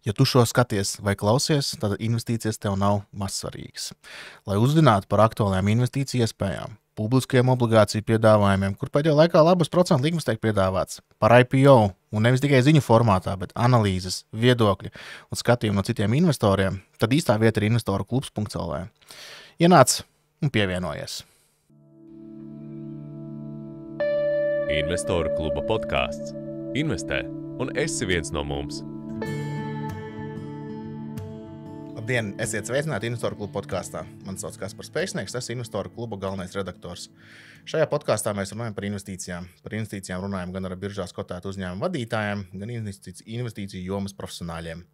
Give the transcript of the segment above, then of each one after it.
Ja tu šo skaties vai klausies, tad investīcijas tev nav mazsvarīgas. Lai uzzinātu par aktuālajām investīciju iespējām, publiskajiem obligāciju piedāvājumiem, kur pēdējā laikā labas procentu likmes tiek piedāvāts, par IPO un nevis tikai ziņu formātā, bet analīzes, viedokļi un skatījumu no citiem investoriem, tad īstā vieta ir investoruklubs.lv. Ienāc un pievienojies. Investoru kluba podkāsts. Investē, un esi viens no mums. Labdien, esiet sveicināti Investoru kluba podkāstā. Mani sauc Kaspars Pēksnieks, esmu Investoru kluba galvenais redaktors. Šajā podkāstā mēs runājam par investīcijām. Par investīcijām runājam gan ar biržās kotētu uzņēmumu vadītājiem, gan investīciju jomas profesionāļiem.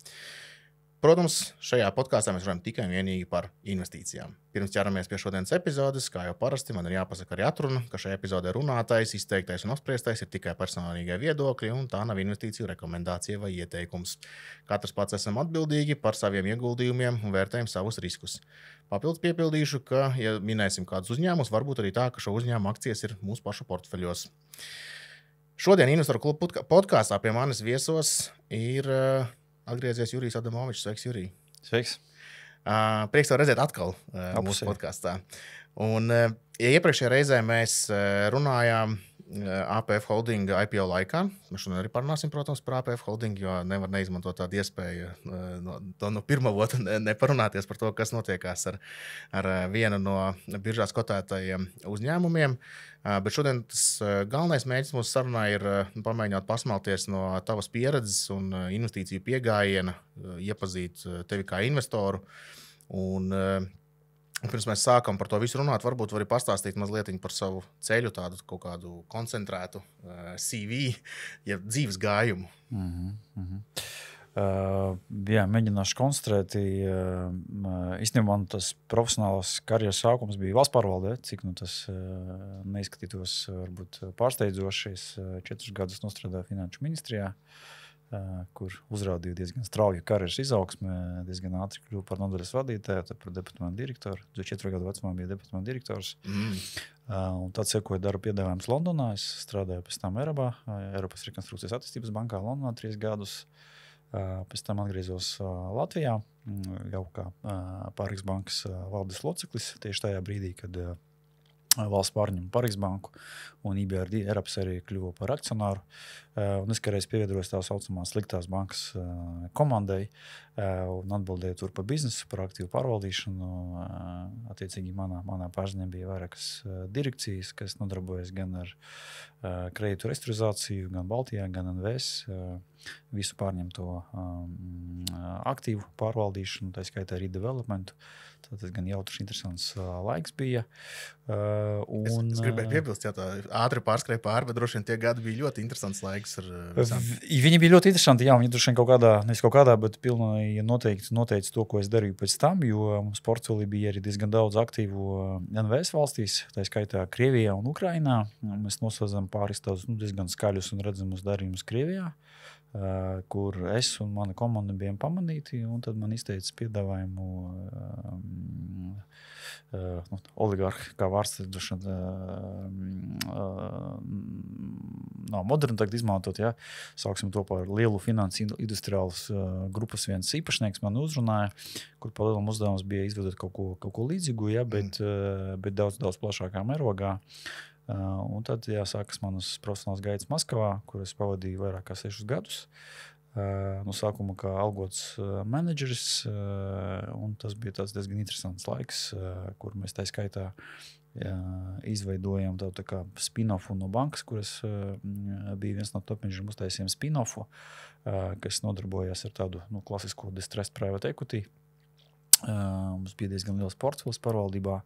Protams, šajā podkāstā mēs runājam tikai un vienīgi par investīcijām. Pirms ķeramies pie šodienas epizodes, kā jau parasti, man ir jāpasaka arī atruna, ka šajā epizodē runātais, izteiktais un apspriestais ir tikai personīgie viedokļi, un tā nav investīciju rekomendācija vai ieteikums. Katrs pats esam atbildīgi par saviem ieguldījumiem un vērtējam savus riskus. Papildus piebildīšu, ka, ja minēsim kādus uzņēmumus, varbūt arī tā, ka šo uzņēmumu akcijas ir mūsu pašu portfeļos. Šodien Investoru kluba podkāstā pie manis viesos ir atgriezies Jurijs Adamovičs. Sveiks, Jurij. Sveiks. Prieks tev redzēt atkal mūsu podkāstā. Un, ja iepriekšējā reizē mēs runājām APF Holding IPO laikā, mēs šodien arī parunāsim, protams, par APF Holding, jo nevar neizmantot tādu iespēju no pirmā vota neparunāties par to, kas notiekās ar vienu no biržās kotētajiem uzņēmumiem. Bet šodien tas galvenais mērķis mūsu sarunā ir pamēģināt pasmalties no tavas pieredzes un investīciju piegājiena, iepazīt tevi kā investoru. Un pirms mēs sākam par to visu runāt, varbūt vari pastāstīt mazliet par savu ceļu, tādu kaut kādu koncentrētu CV, ja dzīves gājumu. Jā, mēģināšu koncentrēti. Īstenībā man tas profesionālās karjeras sākums bija valsts pārvaldē, cik tas neizskatītos varbūt pārsteidzoši. Es 4 gadus nostrādāju Finanšu ministrijā, kur uzrādīju diezgan strauju karjeras izaugsmi, diezgan ātri kļuvu par nodaļas vadītāju, tad par departamentu direktoru. 4 gadu vecumā bija departamentu direktors. Un tad sekoja darba piedāvājums Londonā. Es strādāju pēc tam Eiropas Rekonstrukcijas attīstības bankā Londonā 3 gadus. Pēc tam atgriezos Latvijā, jau kā Pāriks bankas valdes loceklis, tieši tajā brīdī, kad valsts pārņem Pāriks banku un IBRD Eiropas arī kļuva par akcionāru. Un es kādreiz pievienojos tā saucamās sliktās bankas komandai un atbildēju tur par biznesu, par aktīvu pārvaldīšanu. Attiecīgi manā pārziņā bija vairākas direkcijas, kas nodarbojas gan ar kredītu restruktūrizāciju, gan Baltijā, gan NVS. Visu pārņemto aktīvu pārvaldīšanu, tā skaitā arī developmentu. Tas gan jautrs, interesants laiks bija. Es gribēju piebilst, ja tā ātri pārskrēja pāri, bet droši vien tie gadi bija ļoti interesants laiks. Viņi bija ļoti interesanti, jā, viņi droši vien kaut kādā, bet pilnīgi noteikti noteica to, ko es darīju pēc tam, jo mums portfelī bija arī diezgan daudz aktīvu NVS valstīs, tā skaitā Krievijā un Ukrainā. Mēs nosaucam pāris tādus diezgan skaļus un redzamus darījumus Krievijā, kur es un mana komanda bijām pamanīti, un tad man izteica piedāvājumu oligarhi, kā vārds nav moderni tagad izmantot, ja? Sauksim to par lielu finansu industriālas grupas viens īpašnieks man uzrunāja, kur pa lielam uzdevums bija izvedot kaut ko līdzīgu, ja? Bet daudz plašākā mērogā. Un tad jāsākas manas profesionāls gaitas Maskavā, kur es pavadīju vairāk kā 6 gadus. No sākuma kā algots menedžeris, un tas bija tāds diezgan interesants laiks, kur mēs tā skaitā izveidojam tādu tā kā spin-offu no bankas, kuras bija viens no top menedžeriem uztaisījām spin-offu, kas nodarbojās ar tādu klasisko distressed private equity. Mums bija diezgan liels portfels pārvaldībā.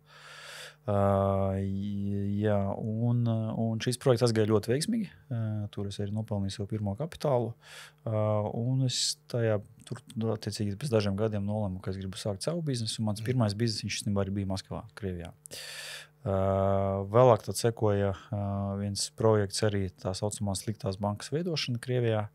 Jā, un šis projekts aizgāja ļoti veiksmīgi. Tur es arī nopelnīju savu pirmo kapitālu. Un es tur attiecīgi pēc dažiem gadiem nolēmu, ka es gribu sākt savu biznesu. Mans pirmais biznes arī bija Maskavā, Krievijā. Vēlāk tad sekoja viens projekts arī tā saucamā sliktās bankas veidošana Krievijā,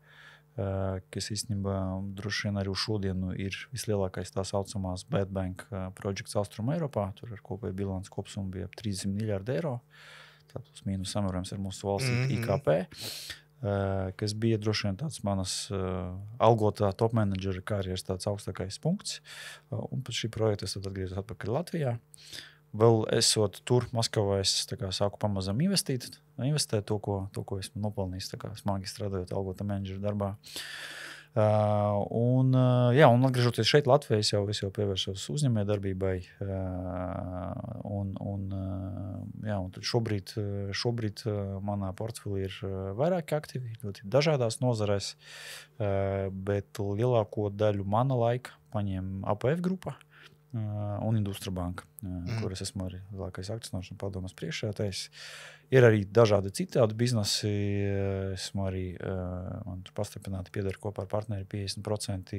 kas īstenībā droši vien arī uz šodienu ir vislielākais tā saucamās Bad Bank projekts Austrum Eiropā. Tur ar kopēju bilants kopsumu bija ap 30 miljārdi eiro. Tātad mīnus samērojams ar mūsu valsts IKP. kas bija droši vien tāds manas algotā top menedžera karjeras tāds augstākais punkts. Un pēc šī projekta es atgriezos atpakaļ Latvijā. Vēl esot tur, Maskavā, es sāku pamazam investēt to, ko esmu nopelnījis, smagi strādājot algotā menedžera darbā. Un atgriežoties šeit Latvijā, es jau pievērsos uzņēmējdarbībai. Un šobrīd manā portfelī ir vairāki aktīvi, ļoti dažādās nozarēs, bet lielāko daļu mana laika paņem APF grupa un Industria banka, kuras esmu arī lielākais akcionārs un padomas priekšsēdētājs. Ir arī dažādi citādi biznesi. Esmu arī man pastiprināti pieder kopā ar partneri 50%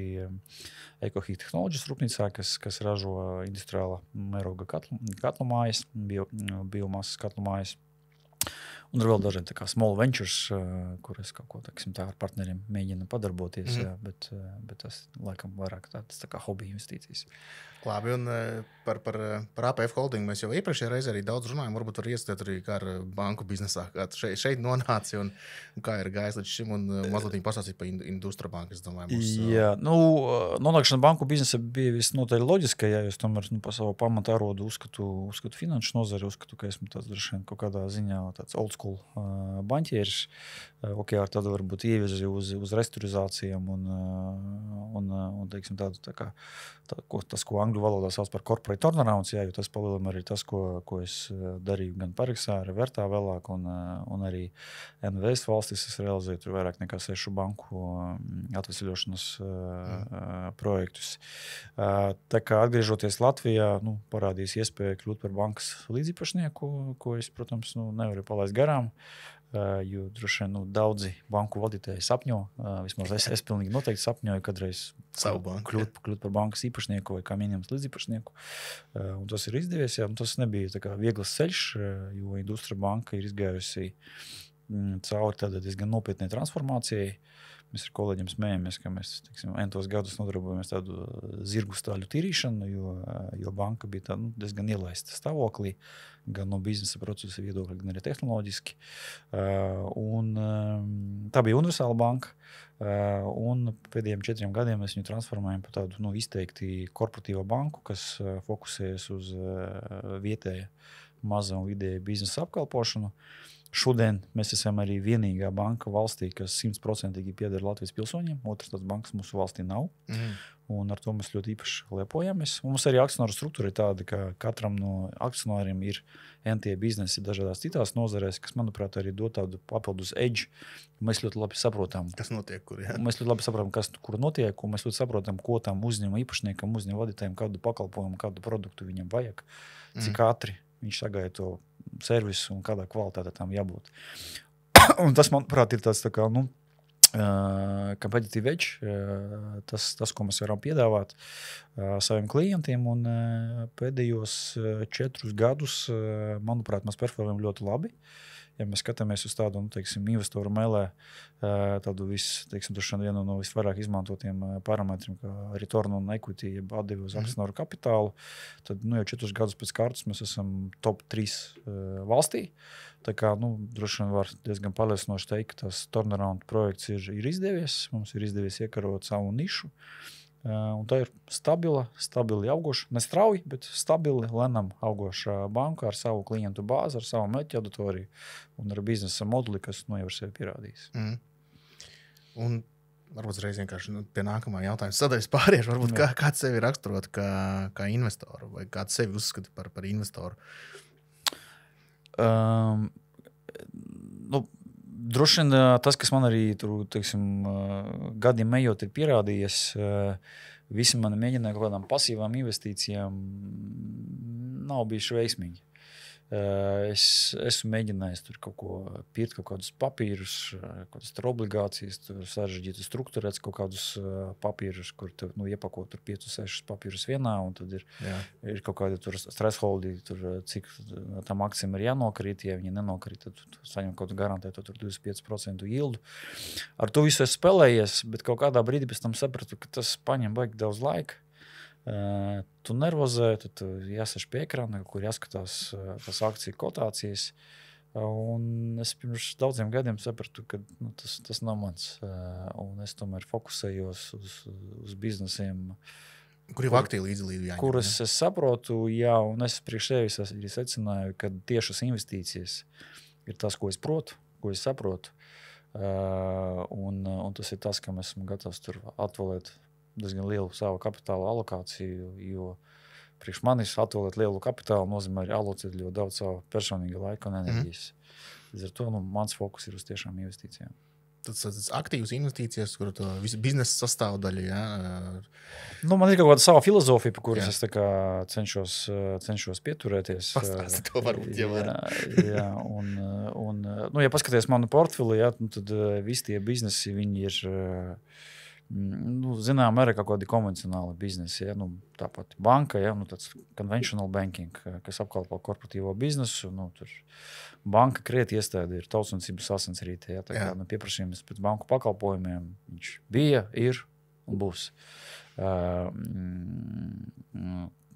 EcoHeat Technologies rūpnīcā, kas ražo industriāla mēroga katlu mājas, biomasas katlu mājas. Un ir vēl dažādi small ventures, kur es kaut ko ar partneriem mēģinu padarboties, bet tas laikam vairāk tādas hobby investīcijas. Labi, un par APF holdingu mēs jau iepriekšējā reizē arī daudz runājam. Varbūt var ieskatīt arī kā ar banku biznesā, kā šeit nonāci un kā ir gājis līdz šim, un mazliet pastāstīt par Industria banku, es domāju. Nonākšana banku biznesa bija visnotaļ loģiska, ja es tomēr pa savu pamatu arodu uzskatu finanšu nozari, uzskatu, ka esmu tāds droši vien kaut kādā ziņā tāds old school banķieris. Ar tādu varbūt ieviezi uz restruktūrizācijām un teiksim tādu tas, ko angļu valodā sauc par corporate turnarounds, jo tas palielam arī tas, ko es darīju gan Parexā, Revertā vēlāk, un arī NVS valstis es realizēju tur vairāk nekā 6 banku atvesļošanas projektus. Tā kā atgriežoties Latvijā, parādījās iespēja kļūt par bankas līdziepašnieku, ko es, protams, nevaru palaist garām. Jo droši vien daudzi banku vadītāji sapņo, vismaz es pilnīgi noteikti sapņoju, kadreiz kļūt par bankas īpašnieku vai kā minimums līdziepašnieku. Un tas ir izdevies, tas nebija viegls ceļš, jo Industria banka ir izgājusi cauri tādai diezgan nopietnai transformācijai. Mēs ar kolēģiem smējamies, ka mēs entos gadus nodarbojamies tādu zirgu stāļu tīrīšanu, jo banka bija diezgan ielaista stāvoklī, gan no biznesa procesa viedokļa, gan arī tehnoloģiski. Tā bija universāla banka, un pēdējiem 4 gadiem mēs viņu transformējam par tādu izteikti korporatīvo banku, kas fokusējas uz vietēja maza un vidēja biznesa apkalpošanu. Šodien mēs esam arī vienīgā banka valstī, kas 100% pieder Latvijas pilsoņiem. Otrs tāds bankas mūsu valstī nav. Un ar to mēs ļoti īpaši lepojamies. Mums arī akcionāru struktūra ir tāda, ka katram no akcionāriem ir NT biznesi dažādās citās nozarēs, kas, manuprāt, arī dod tādu papildus edge. Mēs ļoti labi saprotam, kas notiek, Mēs ļoti labi saprotam, kas kur notiek, un mēs ļoti saprotam, ko tam uzņēmuma īpašniekam, uzņēmuma vadītājiem, kādu pakalpojumu, kādu produktu viņam vajag, cik ātri viņš sagaida to servisu un kādā kvalitātē tam jābūt. Un tas, manuprāt, ir tāds competitive edge, tas, ko mēs varam piedāvāt saviem klientiem. Un pēdējos 4 gadus, manuprāt, mēs performējam ļoti labi. Ja mēs skatāmies uz tādu, investoru mēlē, tādu vienu no visvairāk izmantotiem parametriem, kā return on equity, jeb atdevi uz akcionāru kapitālu, tad jau 4 gadus pēc kārtas mēs esam top 3 valstī. Tā kā, droši vien var diezgan pārliecinoši teikt, ka tas turnaround projekts ir izdevies. Mums ir izdevies iekarot savu nišu. Un tā ir stabili augoša, ne strauji, bet stabili, lēnām augoša banka ar savu klientu bāzi, ar savu mērķa auditoriju un ar biznesa modeli, kas jau ir sevi pierādījis. Un varbūt reiz vienkārši pie nākamā jautājuma sadaļas pāriešu. Varbūt kāds sevi raksturot kā investoru vai kāds sevi uzskata par investoru? Droši vien tas, kas man arī tur, gadiem ejot ir pierādījies, visi mani mēģināja kaut kādām pasīvām investīcijām nav bijuši veiksmīgi. Es esmu mēģinājis tur kaut ko pirkt, kaut kādus papīrus, kādas tur obligācijas, tur sarežģītu struktūrēt kaut kādus papīrus, kur tev iepako tur 5-6 papīrus vienā, un tad ir kaut kādi tur thresholdi, tur cik tam akcijām ir jānokrīt, ja viņi nenokrīt, tad tu saņem kaut kādu garantētu tur 25% yieldu. Ar to visu es spēlējies, bet kaut kādā brīdī pēc tam sapratu, ka tas paņem baigi daudz laika. Tu nervozē, tad jāsēž pie ekrāna, kur jāskatās tas akciju kotācijas. Un es pirms daudziem gadiem sapratu, ka tas nav mans. Un es tomēr fokusējos uz biznesiem, Kur ir aktīvi līdzdalība jāņem? kuras es saprotu, jā, un es priekš sevis arī secināju, ka tiešas investīcijas ir tas, ko es protu, ko es saprotu. Un tas ir tas, kam esmu gatavs tur atvēlēt diezgan lielu savu kapitāla alokāciju, jo priekš manis atvēlēt lielu kapitālu nozīmē arī alocēt ļoti daudz savu personīga laika un enerģijas. Līdz ar to mans fokus ir uz tiešām investīcijām. Tas aktīvas investīcijas, kur to visu biznesa sastāvdaļu, jā. Man ir kaut kāda sava filozofija, pa kuras es tā kā cenšos pieturēties. Pastāsti to varbūt, ja var. Jā, un ja paskaties manu portfeli, jā, tad visi tie biznesi, viņi ir, zinām, arī kaut kādi konvencionāli biznesi, jā, tāpat banka, jā, tāds conventional banking, kas apkalpo korporatīvo biznesu, tur banka krieti iestāde ir tautsvencības sasensrīte, jā, tā kā pieprasījums pēc banku pakalpojumiem viņš bija, ir un būs.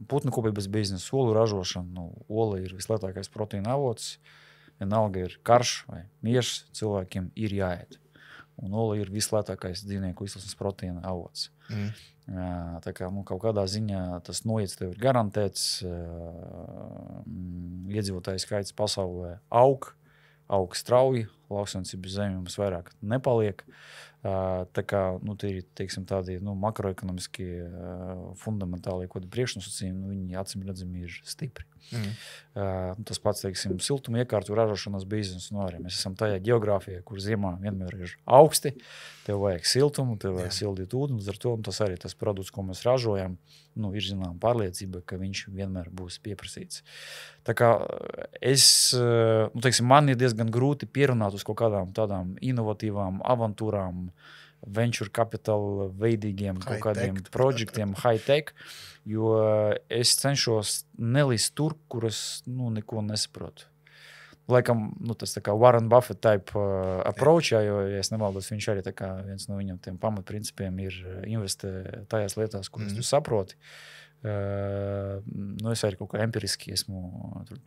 Putnu kopības biznesa, olu ražošana, ola ir vislietākais proteīna avots, vienalga ir karš vai miešs, cilvēkiem ir jāiet. Un ola ir vislētākais dzīvnieku izcelsmes proteīna avots. Tā kā kaut kādā ziņā tas noiets tev ir garantēts, iedzīvotāju skaits pasaulē aug strauji, lauksaimniecības zeme mums vairāk nepaliek. Tā kā tie ir, teiksim, tādi makroekonomiski fundamentāli priekšnosacījumi, viņi acīm redzami ir stipri. Tas pats, teiksim, siltuma iekārtu ražošanas biznesa, arī mēs esam tajā geogrāfijā, kur ziemā vienmēr ir augsti, tev vajag siltumu, tev vajag sildīt ūdeni, ar to tas arī tas produkts, ko mēs ražojam, ir zinām pārliecība, ka viņš vienmēr būs pieprasīts. Tā kā man ir diezgan grūti pierunāt uz kaut kādām tādām inovatīvām avantūrām, venture capital veidīgiem kaut kādiem projektiem, high-tech, jo es cenšos nelīst tur, kur es neko nesaprotu. Laikam, tas tā kā Warren Buffett type approach, jo, ja es nemaldos, viņš arī tā kā viens no viņam tiem pamatprincipiem ir investē tajās lietās, kuras tu saproti. Es arī kaut kā empiriski esmu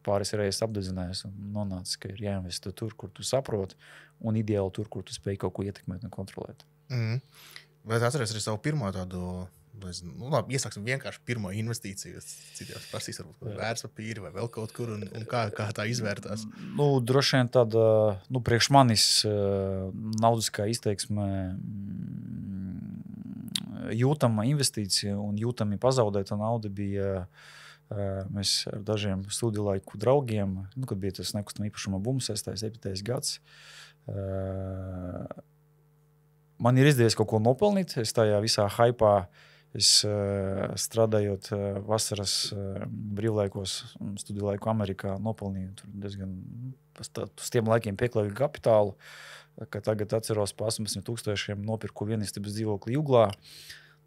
pāris reizes apdedzinājies un nonācis, ka ir jāinvestē tur, kur tu saproti, un ideāli tur, kur tu spēj kaut ko ietekmēt un kontrolēt. Vai atceries arī savu pirmo tādu, labi, iesāksim vienkārši pirmo investīciju, citiem prasīs varbūt vērtspapīri vai vēl kaut kur, un kā tā izvērtās? Droši vien tāda, priekš manis naudiskā izteiksmē jūtama investīcija un jūtami pazaudēta nauda bija, mēs ar dažiem studiju laiku draugiem, kad bija tas nekustamā īpašuma bums, 7. gads, man ir izdevies kaut ko nopelnīt, es tajā visā haipā, strādājot vasaras brīvlaikos un studiju laiku Amerikā, nopelnīju tur diezgan uz tiem laikiem pieklājīgu kapitālu, ka tagad atceros pa 18,000 nopirku vienistabas dzīvokli Juglā.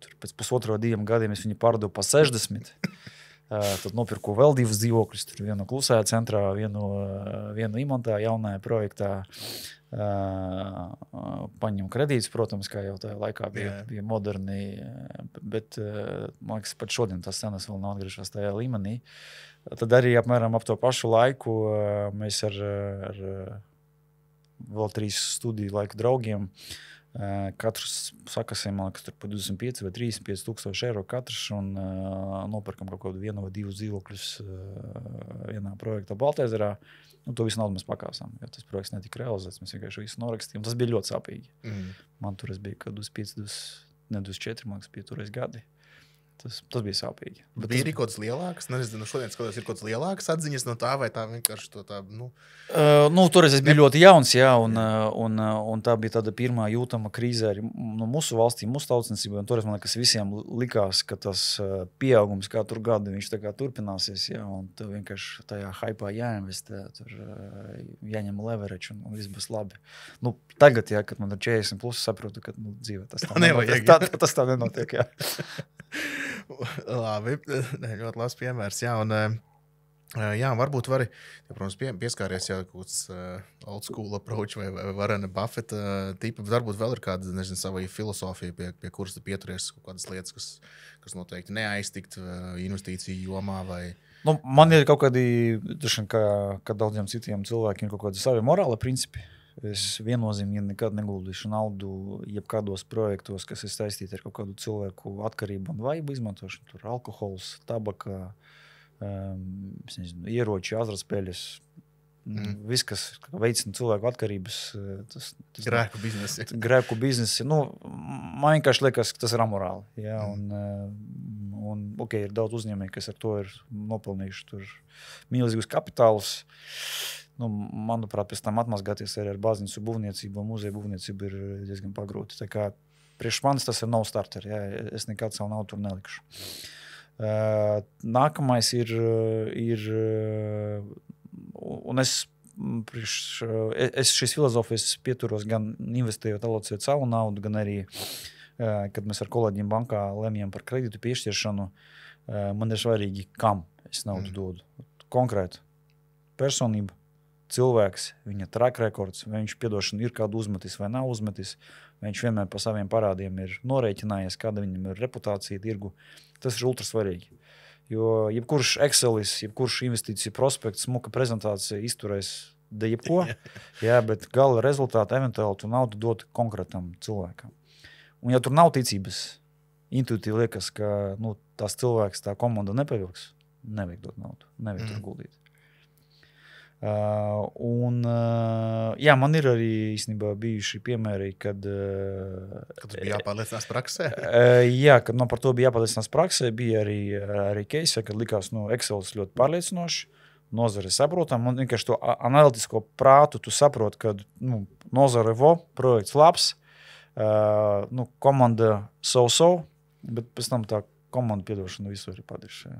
Tur pēc 1,5–2 gadiem es viņu pārdevu pa 60. Tad nopirku vēl 2 dzīvokļus, tur vienu klusajā centrā, vienu Imantā jaunajā projektā. Paņem kredītus, protams, kā jau tajā laikā bija moderni, bet man liekas, pat šodien tās cenas vēl nav atgriežās tajā līmenī. Tad arī apmēram ap to pašu laiku mēs ar vēl 3 studiju laiku draugiem, katrs sakasiem, man liekas, tur pa 25 vai 35 tūkstoši eiro katrs, un nopirkam kaut kādu 1 vai 2 dzīvokļus vienā projektā Baltezerā. To visu naudu mēs pakāsām, jo tas projekts netika realizēts, mēs vienkārši visu norakstījām. Tas bija ļoti sāpīgi. Man toreiz bija kaut 24, man liekas, bija toreiz gadi. Tas bija sāpīgi. Bet bija arī kaut kāds lielāks? Nezinu, šodien skatos, ir kaut kāds lielāks atziņas no tā, vai tā vienkārši to tā, toreiz es biju ļoti jauns, jā, un tā bija tāda pirmā jūtama krīze arī no mūsu valstī, mūsu tautsniecībai, un toreiz man liekas visiem likās, ka tas pieaugums katru gadu viņš tā kā turpināsies, jā, un tev vienkārši tajā haipā jāinvestē, tur jāņem leverage un viss būs labi. Tagad, jā, kad man ir 40 plus, saprotu, ka dzīve tas tā nenotiek. Tas tā nenotiek, jā. Labi, ļoti labs piemērs, jā, un varbūt vari, protams, pieskāries jau kaut kāds old school approach vai Warren Buffett tipa, varbūt vēl ir kāda, nezinu, sava filosofija, pie kuras tu pieturies kaut kādas lietas, kas noteikti neaiztikt investīciju jomā vai Nu, man ir kaut kādi, kā daudziem citiem cilvēkiem, kaut kādi savi morāli principi. Es viennozīmīgi nekad neguldīšu naudu jebkādos projektos, kas ir saistīti ar kaut kādu cilvēku atkarību un vaibu izmantošanu. Tur alkohols, tabaka, ieroči, azartspēļas. Viss, kas veicina cilvēku atkarības, tas grēku biznesi. Grēku biznesi. Nu, man vienkārši liekas, ka tas ir amorāli. Ja? Un ir daudz uzņēmēju, kas ar to ir nopelnījuši tur milzīgus kapitālus. Nu, manuprāt, pēc tam atmazgāties arī ar baznīcu būvniecību un muzeju būvniecību ir diezgan pagrūti. Tā kā priekš manis tas ir no starter. Ja? Es nekad savu naudu tur nelikšu. Nākamais ir un es šīs filozofijas pieturos gan investējot, alocējot savu naudu, gan arī, kad mēs ar kolēģiem bankā lemjam par kredītu piešķiršanu, man ir svarīgi, kam es naudu dodu. Konkrēti personība, cilvēks, viņa track records, vai viņš piedošana ir kādu uzmetis vai nav uzmetis, vai viņš vienmēr pa saviem parādiem ir norēķinājies, kāda viņam ir reputācija tirgu. Tas ir ultra svarīgi. Jo jebkurš Excelis, jebkurš investīciju prospekts, smuka prezentācija izturēs da jebko, jā, bet gala rezultātu eventuāli tu naudu dot konkrētam cilvēkam. Un ja tur nav ticības, intuitīvi liekas, ka tās cilvēks, tā komanda nepavilks, nevajag dot naudu, nevajag tur guldīt. Man ir arī īstenībā bijuši piemēri, kad tas bija jāpārliecinās praksē? Kad par to bija jāpārliecinās praksē, bija arī case, kad likās Excelis ļoti pārliecinoši, nozare saprotam, un vienkārši to analītisko prātu tu saproti, ka nozare projekts labs, komanda so, bet pēc tam tā komanda piedošana visu ir padarījuši.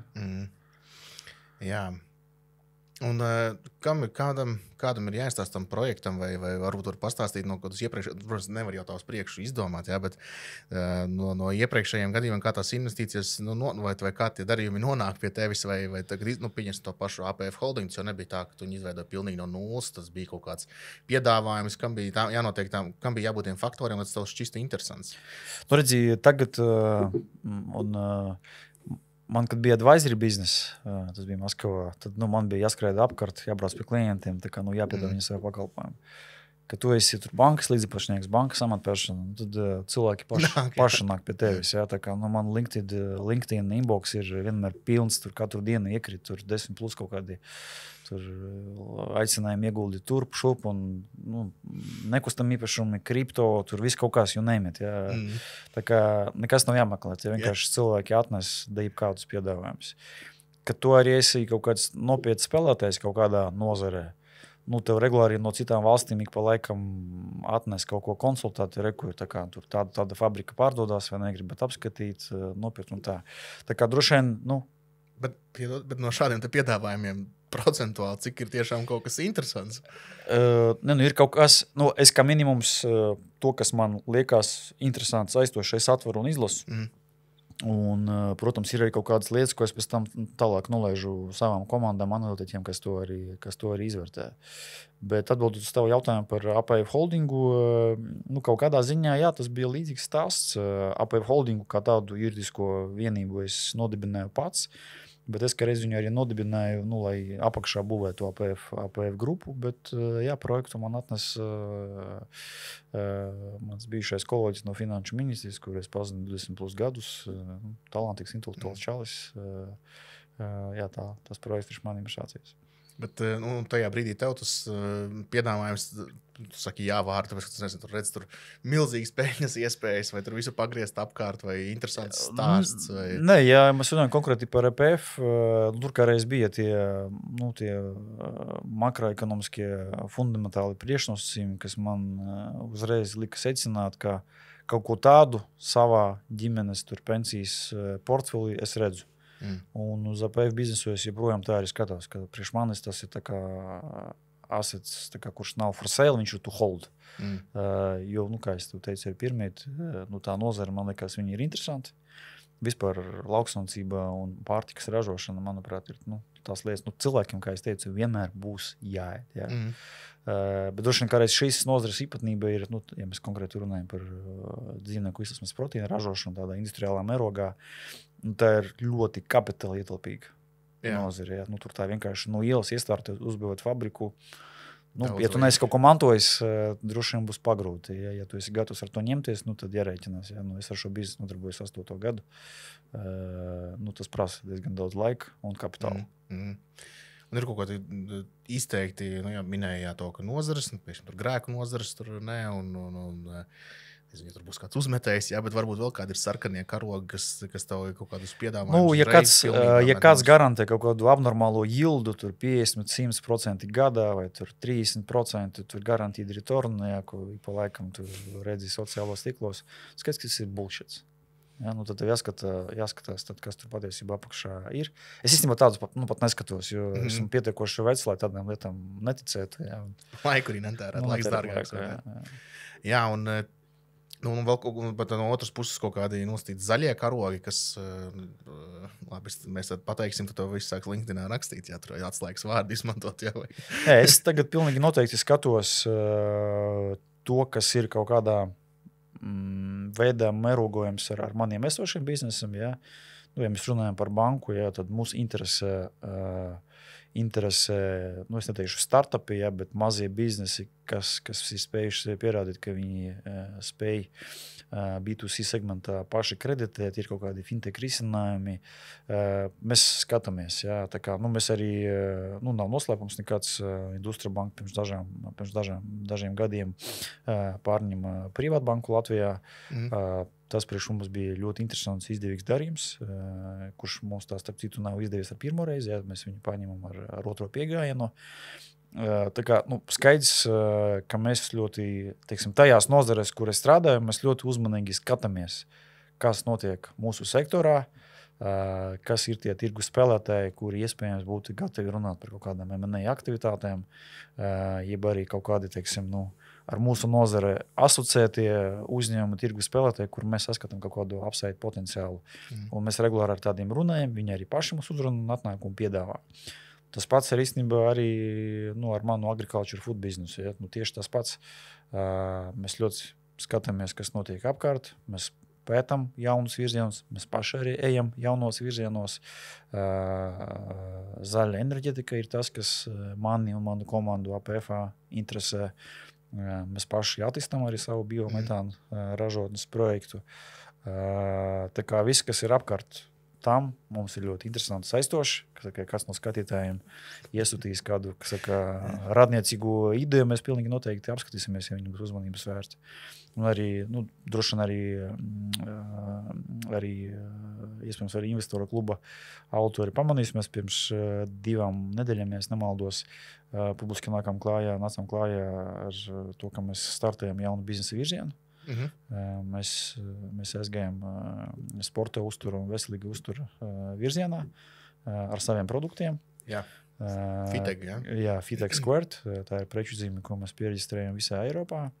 Jā. Un kādam ir jāizstāst tam projektam, vai varbūt var pastāstīt no kādas iepriekšējām, protams, nevar jau tā uz priekšu izdomāt, jā, bet no iepriekšējiem gadījumiem, kā tās investīcijas, vai kā tie darījumi nonāk pie tevis, vai pieņemsim to pašu APF Holding, jo nebija tā, ka tu viņu izveidoji pilnīgi no nulles, tas bija kaut kāds piedāvājums, kam bija jānotiek kam bija jābūt tiem faktoriem, lai tas tev šķistu interesants. Nu, redzi, tagad man, kad bija advisory bizness, tas bija Maskavā, tad man bija jāskrēja apkārt, jābrauc pie klientiem, tā kā jāpiedāvā viņu savu pakalpojumu. Kad tu esi tur bankas līdzipašnieks, bankas amatpersona, tad cilvēki paši nāk pie tevis. Jā, tā kā man LinkedIn inbox ir vienmēr pilns, tur katru dienu iekrīt, tur 10 plus kaut kādi tur aicinājumi ieguldīt turp, šup, un nekustam īpašumi, kripto, tur viss kaut kas, name it. Jā. Tā kā nekas nav jāmeklē, vienkārši cilvēki atnes kādus piedāvājumus. Kad tu arī esi kaut kāds nopietns spēlētājs kaut kādā nozarē, tev regulāri no citām valstīm ik pa laikam atnes kaut ko konsultēt, tur tāda fabrika pārdodās vai negribat apskatīt, nopietni un tā. Tā kā droši vien, Bet no šādiem te piedāvājumiem procentuāli, cik ir tiešām kaut kas interesants? Ir kaut kas, es kā minimums to, kas man liekas interesants, aizstošs, es atveru un izlasu. Un, protams, ir arī kaut kādas lietas, ko es pēc tam tālāk nolaižu savām komandām, analītiķiem, kas to arī izvērtē. Bet atbildot uz tavu jautājumu par APF Holdingu, kaut kādā ziņā, jā, tas bija līdzīgs stāsts. APF Holdingu kā tādu juridisko vienību es nodibināju pats, bet es kā reiz viņu arī nodibināju, lai apakšā būvētu APF grupu, bet jā, projektu man atnes mans bijušais kolēģis no Finanšu ministrijas, kur es pazinu 20 plus gadus, talantīgs, intelektuāls čalis. Jā, tas projekts priekš maniem ir šācies. Bet tajā brīdī tev tas piedāvājums, tu saki jā vārdu, tāpēc, ka tu redz tur milzīgas peļņas iespējas, vai tur visu pagriezt apkārt, vai interesants stāsts? Vai... Nē, jā, mēs runājam konkrēti par EPF. Tur kādreiz bija tie makroekonomiskie fundamentāli priekšnosacījumi, kas man uzreiz lika secināt, ka kaut ko tādu savā ģimenes tur pensijas portfelī es redzu. Un uz APF biznesu es joprojām tā arī skatos, ka priekš manis tas ir tā kā assets, tā kā, kurš nav for sale, viņš ir to hold. Jo, kā es tev teicu, ir pirmīt, tā nozara, man liekas, viņi ir interesanti. Vispār lauksaimniecība un pārtikas ražošana, manuprāt, ir tās lietas, cilvēkiem, kā es teicu, vienmēr būs jāēd. Jā. Bet droši vien kādreiz šīs nozares īpatnība ir, ja mēs konkrēti runājam par dzīvnieku izcelsmes proteīnu ražošanu tādā industriālā mērogā, tā ir ļoti kapitāla ietilpīga. nozari. Ja. Tur tā vienkārši no ielas iestartēt, uzbūvēt fabriku. Daudz Ja tu neesi kaut ko mantojis, droši vien būs pagrūti. Ja tu esi gatavs ar to ņemties, tad jārēķinās. Ja. Es ar šo biznesu nodarbojos 8. gadu. Tas prasa diezgan daudz laika un kapitāla. Un ir kaut kādi izteikti, minējāt to, ka nozares, piemēram, tur grēku nozares, tur ne, ja tur būs kāds uzmetējs, bet varbūt vēl kādi ir sarkanie karogi, kas tev ir kaut kādus piedāvājumus. Ja kāds garantē kaut kādu abnormālo yildu, tur 50-100% gadā vai tur 30%, tur garantīti returnu, ko pa laikam tu redzi sociālos tīklos, skats, kas ir bullshits. Ja, tad tev jāskatās, kas tur patiesībā apakšā ir. Es īstenībā tādus pat neskatos, jo esmu pietiekoši vecs, lai tādām lietām neticētu. Ja. Laiku arī netērēt, laiks dārgāks. Jā, un vēl no otras puses kaut kādi nostīti zaļie karogi, kas, labi, mēs tad pateiksim, tu to visu sāks LinkedInā rakstīt, ja tur atslēgas vārdu izmantot. Jā, es tagad pilnīgi noteikti skatos to, kas ir kaut kādā veidā mērogojams ar maniem esošiem biznesam. Ja. Ja mēs runājam par banku, tad mūs interesē, es neteikšu startupi, bet mazie biznesi, kas ir spējuši pierādīt, ka viņi spēj B2C segmentā paši kreditēt, ir kaut kādi fintech risinājumi. Mēs skatāmies, tā kā, mēs arī, nav noslēpums nekāds Industria banka pirms dažiem gadiem pārņem Privātbanku Latvijā. Tas priekš mums bija ļoti interesants, izdevīgs darījums, kurš mums tā starp citu nav izdevies ar pirmo reizi, mēs viņu pārņemam ar otro piegājienu. Tā kā, skaidrs, ka mēs ļoti, tajās nozarēs, kur es strādāju, mēs ļoti uzmanīgi skatāmies, kas notiek mūsu sektorā, kas ir tie tirgus spēlētāji, kuri iespējams būtu gatavi runāt par kaut kādām M&A aktivitātēm, jeb arī kaut kādi, ar mūsu nozare asociētie uzņēmumi tirgus spēlētāji, kur mēs saskatām kaut kādu upside potenciālu. Un mēs regulāri ar tādiem runājam, viņi arī paši mums uzruna un atnāk un piedāvā. Tas pats ir īstenībā arī ar manu agriculture food biznesu. Ja? Tieši tas pats. Mēs ļoti skatāmies, kas notiek apkārt. Mēs pētam jaunus virzienus. Mēs paši arī ejam jaunos virzienos. Zaļa enerģetika ir tas, kas mani un manu komandu APF-ā interesē. Mēs paši attīstām arī savu biometānu ražotnes projektu. Tā kā viss, kas ir apkārt, tam mums ir ļoti interesanti saistoši. Kāds no skatītājiem iesūtīs kādu radniecīgu ideju, mēs pilnīgi noteikti apskatīsimies, ja viņi būs uzmanības vērsti. Un arī, droši vien arī iespējams arī investoru kluba autori pamanīsimies pirms 2 nedēļām, ja es nemaldos, publiski nācām klājā ar to, ka mēs startējam jaunu biznesa virzienu. Mēs aizgājām sporta uzturu un veselīgu uzturu virzienā ar saviem produktiem. Jā, Fitech, Jā, Fitech Squared. Tā ir preču zīme, ko mēs pieregistrējam visā Eiropā.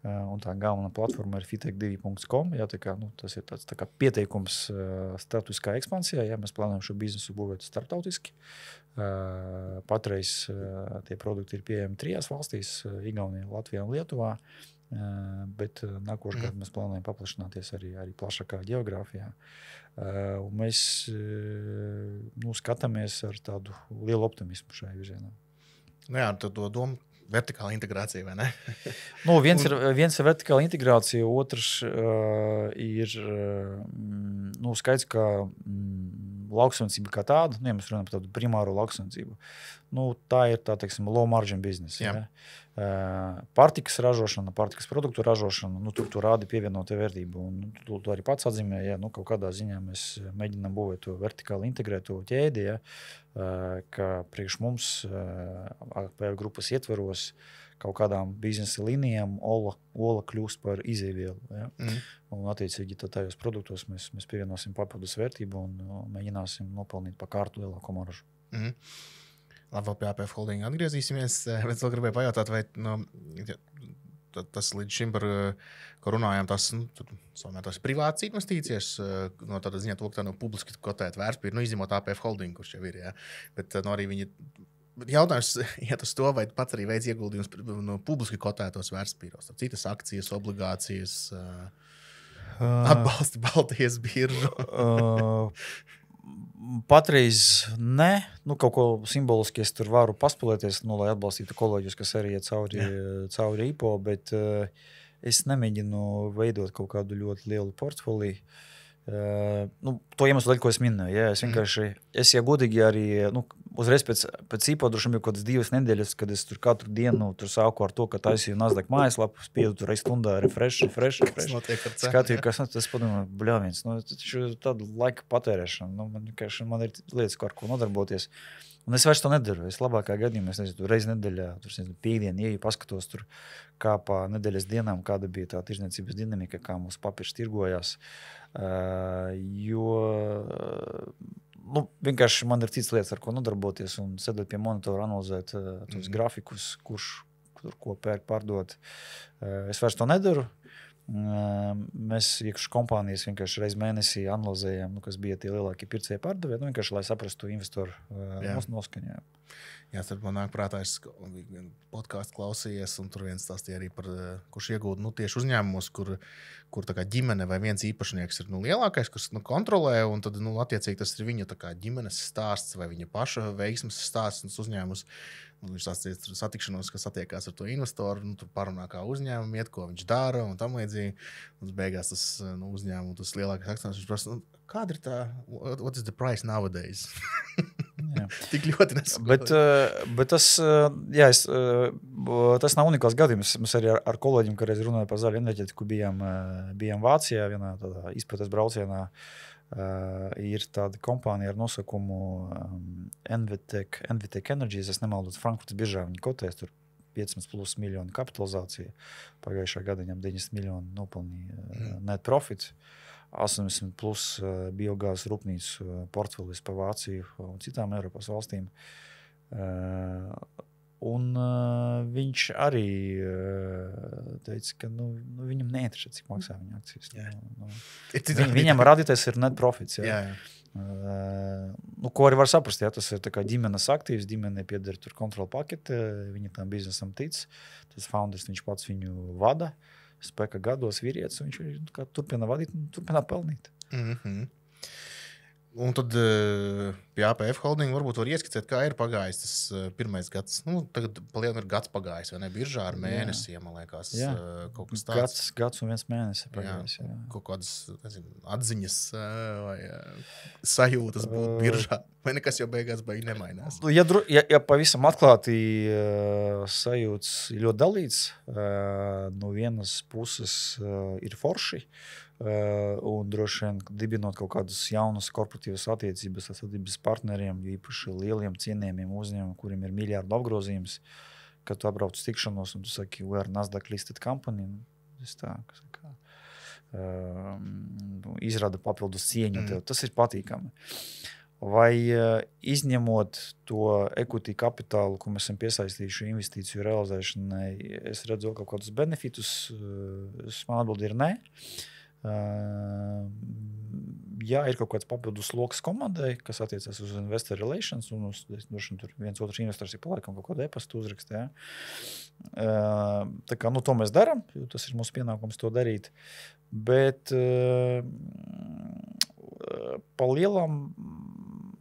Un tā galvenā platforma ir fitech2.com. Jā, tas ir tāds pieteikums starptautiskā ekspansijā. Jā, mēs plānojam šo biznesu būvēt starptautiski. Patreiz tie produkti ir pieejami 3 valstīs - Igaunijā, Latvijā un Lietuvā. Bet nākošais gads mēs plānojam paplašināties arī plašākā geogrāfijā. Un mēs skatāmies ar tādu lielu optimismu šajā virzienā. Jā, tad to domu vertikāla integrācija, vai ne? Viens ir vertikāla integrācija, otrs ir skaidrs, ka lauksaimniecība kā tāda, ja mēs runājam par tādu primāro lauksaimniecību, tā ir tā, low margin business. Ja? Pārtikas ražošana, pārtikas produktu ražošana, tur rāda pievienoto vērtību. Un tu arī pats atzīmē, ja kaut kādā ziņā mēs mēģinām būvēt to vertikāli integrēto ķēdi, ja, ka priekš mums APF grupas ietveros kaut kādām biznesa līnijām ola kļūst par izēvielu. Ja? Un attiecīgi tajos produktos mēs pievienosim papildus vērtību un mēģināsim nopelnīt pa kārtu lielāko maržu. Labi, vēl pie APF Holdinga atgriezīsimies, bet vēl gribēju pajautāt, vai tas līdz šim, par ko runājām, tas ir privātas investīcijas, no tāda ziņā to, ka tā nav publiski kotēta vērtspapīra, izņemot APF Holdingu, kurš jau ir, jā. Bet arī viņi jautājums iet uz to, vai pats arī veids ieguldījums no publiski kotētos vērtspapīros, citas akcijas, obligācijas, atbalsti Baltijas biržu. Patreiz ne. Kaut ko simboliski es tur varu paspēlēties, lai atbalstītu kolēģus, kas arī iet cauri IPO, bet es nemēģinu veidot kaut kādu ļoti lielu portfoliju. To iemeslu dēļ, ko es minēju. Ja, es vienkārši, ja godīgi arī, uzreiz pēc IPO droši vien kaut kādas 2 nedēļas, kad es tur katru dienu tur sāku ar to, ka taisīju Nasdaq mājaslapu, spiedu tur stundā refresh. Skatīju, kas tas padomāju, bļāviens, tādu laika patērēšanu. Man ir lietas, ar ko nodarboties. Un es vairs to nedaru. Es labākā gadījumā, reizi nedēļā, piekdienu ieju, paskatos tur, kā pa nedēļas dienām, kāda bija tā tirdzniecības dinamika, kā mūsu papīrs tirgojās. Vienkārši man ir cits lietas, ar ko nodarboties un sēdēt pie monitora, analizēt tos grafikus, kurš ko pērk, pārdot. Es vairs to nedaru. Mēs iekšā kompānijas vienkārši reiz mēnesī analizējam, kas bija tie lielākie pircēji pārdevēji, vienkārši lai saprastu investoru noskaņu. Jā, tad man nāk prātā, es podkāstu klausījies, un tur viens stāstīja arī par, kurš iegūda tieši uzņēmumus, kur tā kā ģimene vai viens īpašnieks ir lielākais, kurš kontrolē, un tad attiecīgi tas ir viņa tā kā ģimenes stāsts vai viņa paša veiksmes stāsts un uzņēmums. Viņš stāstīja satikšanos, kas satiekās ar to investoru, tur parunā kā uzņēmumu iet, ko viņš dara un tam līdzīgi. Un beigās tas uzņēmumu, tas lielākais akcionārs, viņš prasa, kāda ir tā, what is the price nowadays? Tik ļoti nesaprotu. Bet tas nav unikāls gadījums. Mēs arī ar kolēģiem, kad runājam par zaļu enerģētiku, bijām Vācijā, vienā tādā izpētes braucienā. Ir tāda kompānija ar nosaukumu NVTech Energies, es nemaldos, Frankfurtas biržā viņi kotēs, tur 15+ miljonu kapitalizācija, pagājušā gada viņam 90 miljoni nopelnīja net profits, 80+ biogāzes rūpnīcu portfelis pa Vāciju un citām Eiropas valstīm. Un viņš arī teica, ka viņam neinteresē, cik maksā viņa akcijas. Viņam rādītais ir net profits. Jā. Ko arī var saprast, ja tas ir tā kā ģimenes aktīvs, ģimenei pieder tur kontrola pakete, viņa tam biznesam tic, tas founders, viņš pats viņu vada, spēka gados vīrietis, viņš turpina vadīt un turpina pelnīt. Un tad pie APF Holding varbūt var ieskicēt, kā ir pagājis tas pirmais gads. Tagad palielinu ir gads pagājis, vai ne? Biržā ar mēnesi, man liekas, kaut kas tāds. Gads un 1 mēnesis pagājis. Kaut kādas, atziņas vai sajūtas būt biržā. Vai nekas jau beigās baigi nemainās? Ja pavisam atklāti sajūtas ir ļoti dalīts, no vienas puses ir forši, un droši vien dibinot kaut kādas jaunas korporatīvas attiecības ar sadarbības partneriem, jo īpaši lieliem cienījumiem uzņēmumiem, kuriem ir miljardu apgrozījums, kad tu apbrauc tikšanos un tu saki, we are Nasdaq listed company, izrada papildus cieņu tev. Tas ir patīkami. Vai izņemot to equity kapitālu, ko mēs esam piesaistījuši investīciju realizēšanai, es redzu kaut kādus benefitus? Man atbildi ir nē. Jā, ir kaut kāds papildus loks komandai, kas attiecas uz investor relations, un tur viens otrs investors ir palaikam kaut kādu e-pastu uzrakst. Tā kā, to mēs darām, jo tas ir mūsu pienākums to darīt. Bet pa lielam,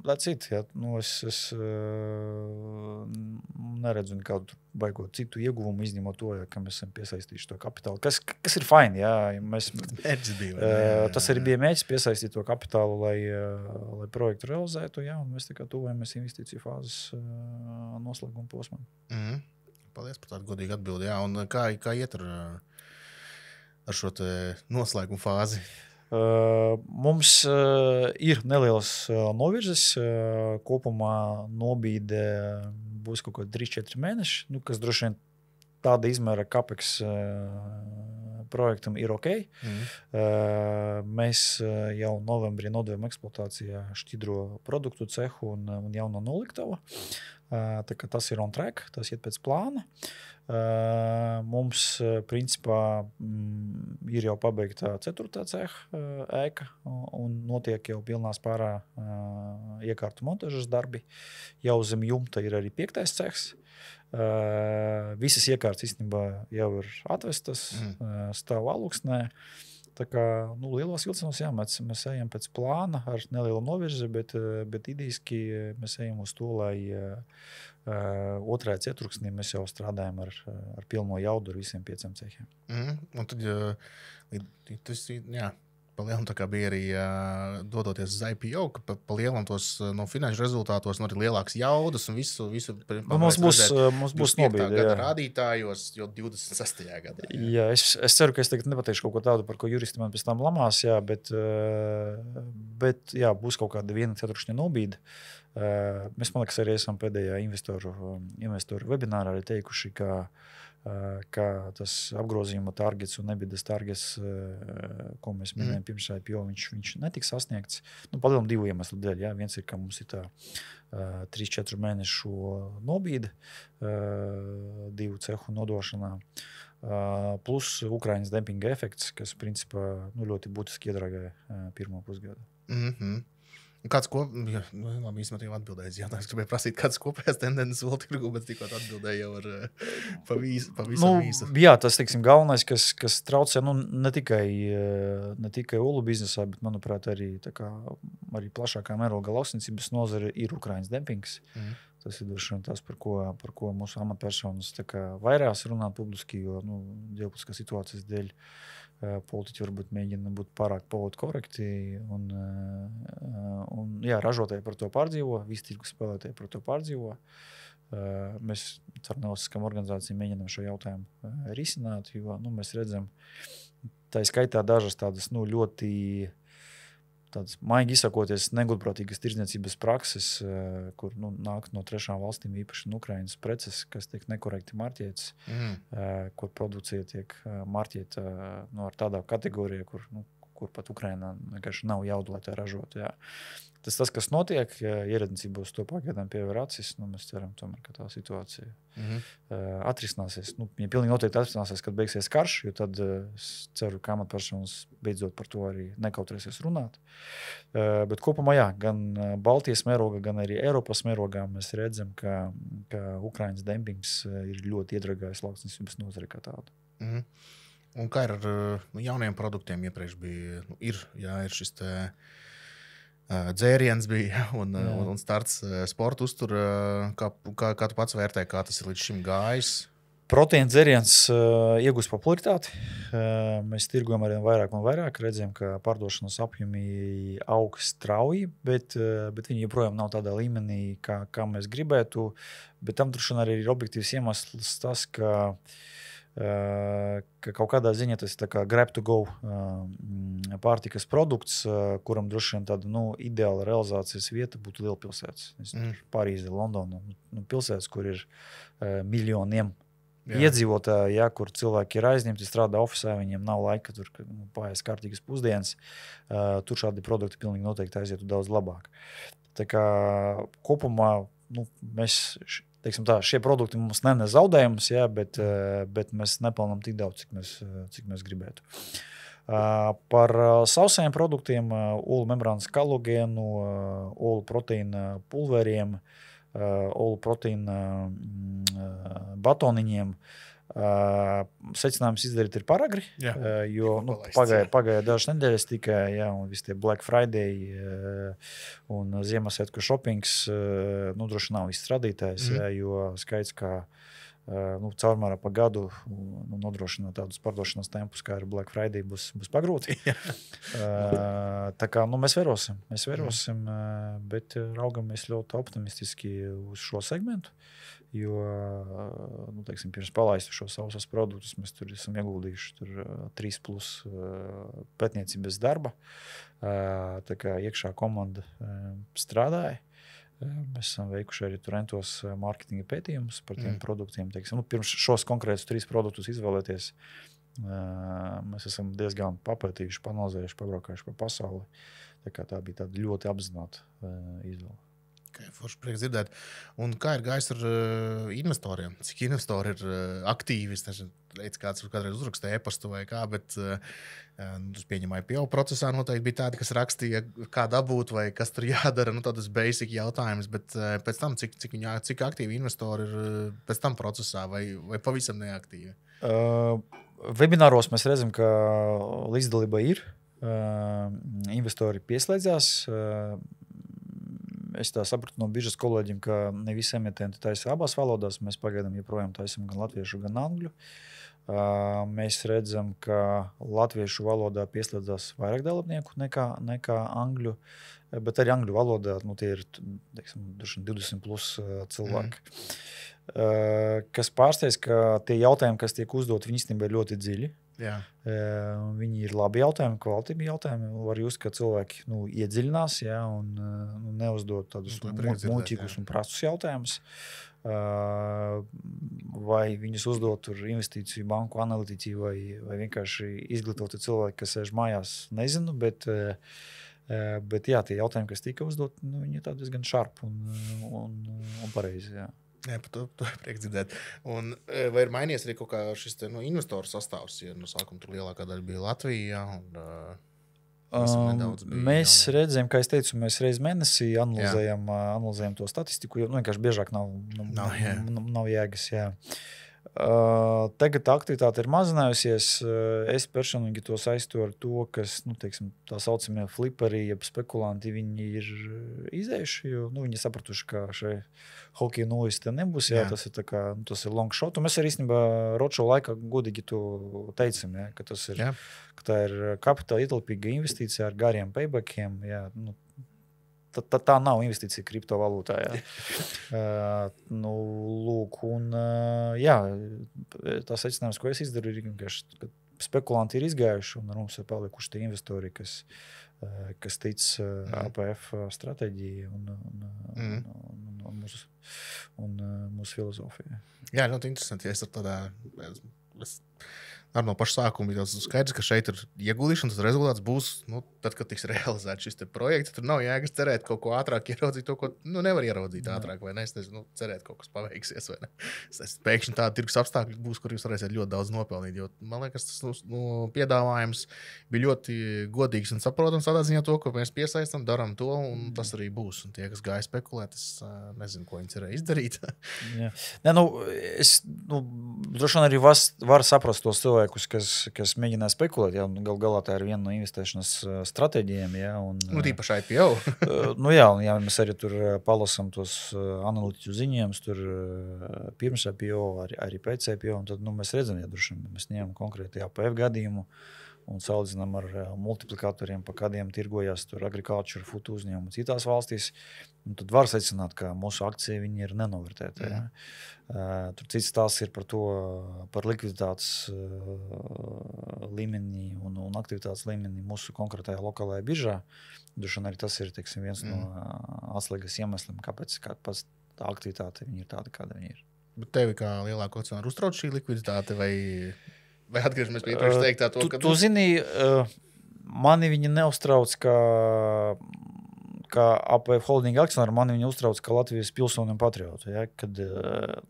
that's it. Ja? Es neredzu nekādu baigot citu ieguvumu, izņemot to, ka mēs esam piesaistījuši to kapitālu. Kas ir fine, jā. Tas arī bija mērķis piesaistīt to kapitālu, lai projektu realizētu, jā, un mēs tikai tuvojamies investīciju fāzes noslēguma posmam. Paldies par tādu godīgu atbildi. Jā, un kā iet ar šo noslēgumu fāzi? Mums ir nelielas novirzes. Kopumā nobīde būs kaut kādi 3-4 mēneši, kas droši vien tāda izmēra CAPEX projektam ir ok. Mēs jau novembrī nodevām eksploatācijā šķidro produktu cehu un jauno noliktavu. Tā kā tas ir on track, tas iet pēc plāna. Mums, principā, ir jau pabeigta 4. ceha ēka un notiek jau pilnā spārā iekārtu montažas darbi. Jau zem jumta ir arī 5. cehs. Visas iekārtas īstenībā jau ir atvestas, stāv aluksnē. Tā kā lielos vilcienos, jā, mēs ejam pēc plāna ar nelielu novirzi, bet idejiski mēs ejam uz to, lai otrajā ceturksnī mēs jau strādājam ar pilno jaudu ar visiem 5 cehiem. Un tad tas palielam tā kā bija arī dodoties uz IPO, ka palielam tos no finanšu rezultātos, no arī lielāks jaudas un visu mums būs nobīde. Gada rādītājos, jau 26. gadā. Jā, es ceru, ka es tagad nepateikšu kaut ko tādu, par ko juristi man pēc tam lamās, jā, bet jā, būs kaut kāda 1 ceturkšņa nobīde. Mēs, man liekas, arī esam pēdējā investoru webinārā arī teikuši, ka tas apgrozījuma targets un nebidas targets, ko mēs minējam pirms IPO, viņš netiks sasniegts. Palielam 2 iemeslu dēļ. Jā. Viens ir, ka mums ir tā 3-4 mēnešu nobīde 2 cehu nodošanā. Plus Ukrainas dempinga efekts, kas principā ļoti būtiski iedragāja pirmo pusgadu. Kāds labi, īstenībā jau atbildējis jautājums, gribēju prasīt, kādas kopējās tendences vēl tirgu, bet tikko atbildēju jau ar pavisam īsu. Jā, tas, galvenais, kas traucē, ne tikai olu biznesā, bet, manuprāt, arī plašākā mēroga lauksaimniecības nozare ir Ukrainas dempings. Tas ir droši vien tas, par ko mūsu amatpersonas vairās runāt publiski, jo ģeopolitiskās situācijas dēļ politiķi varbūt mēģina būt pārāk politkorekti un ražotāji par to pārdzīvo, visi tirgus spēlētāji par to pārdzīvo. Mēs ar nevalstiskām organizācijām mēģinām šo jautājumu risināt, jo mēs redzam, tā skaitā dažas tādas ļoti tādas, maigi izsakoties, negodprātīgas tirdzniecības prakses, kur nāk no trešām valstīm, īpaši no Ukrainas preces, kas tiek nekorekti marķētas, kur produkcija tiek marķēta ar tādā kategorijā, kur pat Ukrainā vienkārši nav jaudu, lai tā ražotu. Jā. Tas, kas notiek, ieradniecība uz to pagaidām pievēr acis, mēs ceram tomēr, ka tā situācija atrisināsies. Ja pilnīgi noteikti atrisināsies, kad beigsies karš, jo tad es ceru, ka amatpersonas beidzot par to arī nekautrēsies runāt. Bet kopumā, jā, gan Baltijas mērogā, gan arī Eiropas mērogā mēs redzam, ka Ukrainas dempings ir ļoti iedragājis lauksniecības nozari kā tādu. Un kā ir ar jauniem produktiem? Iepriekš bija, ir šis te dzēriens bija un starts sporta uztur. Kā tu pats vērtē, kā tas ir līdz šim gājis? Proteīna dzēriens iegūst popularitāti. Mēs tirgojam arvien vairāk un vairāk. Redzam, ka pārdošanas apjomi aug strauji, bet viņi joprojām nav tādā līmenī, kā mēs gribētu. Bet tam droši vien arī ir objektīvs iemesls tas, ka kaut kādā ziņā tas ir grab to go pārtikas produkts, kuram droši vien tāda ideāla realizācijas vieta būtu lielpilsētas. Parīze, Londona, pilsētas, kur ir miljoniem iedzīvotāji, kur cilvēki ir aizņemti, strādā ofisā, viņiem nav laika tur pāriest kārtīgas pusdienas. Tur šādi produkti pilnīgi noteikti aizietu daudz labāk. Tā kā kopumā mēs šie produkti mums nenes zaudējumus, bet mēs nepelnām tik daudz, cik mēs gribētu. Par sausajiem produktiem, olu membrānas kalogēnu, olu proteīna pulveriem, olu proteīna batoniņiem. Secinājums izdarīt ir paragri, jo pagāja dažas nedēļas tikai, un visi tie Black Friday un Ziemassvētku shoppings droši nav viss radītājs, jo skaits, kā caurmērā pa gadu nodrošināt tādus pārdošanas tempus, kā ir Black Friday, būs pagrūti. Tā kā mēs vērosim, bet raugamies ļoti optimistiski uz šo segmentu. Jo, pirms palaistu šo sausas produktus, mēs tur esam ieguldījuši 3+ pētniecības darba. Tā kā iekšā komanda strādāja. Mēs esam veikuši arī turentos mārketinga pētījumus par tiem produktiem. Pirms šos konkrētus 3 produktus izvēlēties, mēs esam diezgan papētījuši, panalizējuši, pabraukājuši pa pasauli. Tā bija tāda ļoti apzināta izvēle. Forši prieks dzirdēt. Un kā ir gājis ar investoriem? Cik investori ir aktīvi? Es nezinu, kāds kādreiz uzrakstīja e-pastu vai kā, bet tas pieņemāja IPO procesā noteikti bija tādi, kas rakstīja, kā dabūt vai kas tur jādara, tādas basic jautājumas, bet pēc tam, cik aktīvi investori ir pēc tam procesā vai pavisam neaktīvi? Webināros mēs redzam, ka līdzdalība ir. Investori pieslēdzās. Es tā sapratu no biržas kolēģiem, ka ne visi emitenti taisa abās valodās. Mēs pagaidām joprojām taisam gan latviešu, gan angļu. Mēs redzam, ka latviešu valodā pieslēdzās vairāk dalībnieku nekā angļu, bet arī angļu valodā tie ir teiksim, 20 plus cilvēki. Kas pārsteidz, ka tie jautājumi, kas tiek uzdot, viņi īstenībā ir ļoti dziļi. Jā. Viņi ir labi jautājumi, kvalitīvi jautājumi. Var just, ka cilvēki iedziļinās un neuzdod tādus muļķīgus un prastus jautājumus. Vai viņus uzdot investīciju banku analītiķi vai vienkārši izglītoti cilvēki, kas sēž mājās, nezinu, bet jā, tie jautājumi, kas tika uzdot, viņi ir diezgan šarpi un pareizi. Jā. Jā, par to prieks dzirdēt. Un, vai ir mainījies arī kaut kā šis investoru sastāvs? Ja no sākuma tur lielākā daļa bija Latvijā. Mēs redzam, kā es teicu, mēs reiz mēnesī analizējam to statistiku, jo vienkārši biežāk nav jēgas. Jā. Tagad aktivitāte ir mazinājusies. Es personīgi to saistu ar to, kas teiksim, tā saucamie fliperi, jeb spekulanti, viņi ir izējuši, jo viņi sapratuši, ka šai hokeja nullis te nebūs. Jā. Tas ir long shot. Un mēs arī īstenībā roadshow laikā godīgi to teicam, ka tas ir, ka tā ir kapitāla ietilpīga investīcija ar gariem paybackiem. Jā. Tā nav investīcija kriptovalūtā. Lūk, un tā secinājums, ko es izdaru, ir vienkārši, ka spekulanti ir izgājuši un mums ir palikuši tie investori, kas tic APF stratēģijai un mūsu filozofijai. Jā, ļoti interesanti. Ja es ar tādā... Ar no paša sākuma bija skaidrs, ka šeit ir ieguldīšana, tas rezultāts būs, tad, kad tiks realizēts šis projekts. Tur nav jēgas cerēt kaut ko ātrāk, ieraudzīt to, ko nevar ieraudzīt ātrāk, vai ne? Es nezinu, cerēt kaut kas paveiksies, vai ne? Pēkšņi tāda tirgus apstākļi būs, kur jūs varēsiet ļoti daudz nopelnīt, jo man liekas, tas piedāvājums bija ļoti godīgs un saprotams tādā ziņā to, ko mēs piesaistam, daram to, un tas arī būs. Un tie, kas gāja spekulēt, es nezinu, ko viņi cerēja izdarīt. Es droši vien arī var saprast tos cilvēkus, kas mēģināja spekulēt. Galā tā ir viena no investēšanas stratēģijām. Tīpaši IPO. Jā, mēs arī tur palasam tos analītiķu ziņojumus, tur pirms IPO, arī pēc IPO. Un tad mēs redzam, mēs ņemam konkrēti APF gadījumu un salīdzinām ar multiplikatoriem, pa kādiem tirgojās tur agriculture, food uzņēmumu citās valstīs. Un tad var secināt, ka mūsu akcija viņi ir nenovērtēta. Ja? Tur cits tās ir par likviditātes līmenī un aktivitātes līmenī mūsu konkrētajā lokālajā biržā. Droši arī tas ir viens no atslēgas iemesliem, kāpēc tā aktivitāte ir tāda, kāda viņa ir. Bet tevi kā lielāko akcionāru uztrauc šī likviditāte vai atgriežamies pie iepriekš teiktā to, ka... Tu zini, mani viņa neuztrauc, kā APF holdinga akcionāri, mani viņa uztrauc kā Latvijas pilsoni un patriotu. Ja? Kad,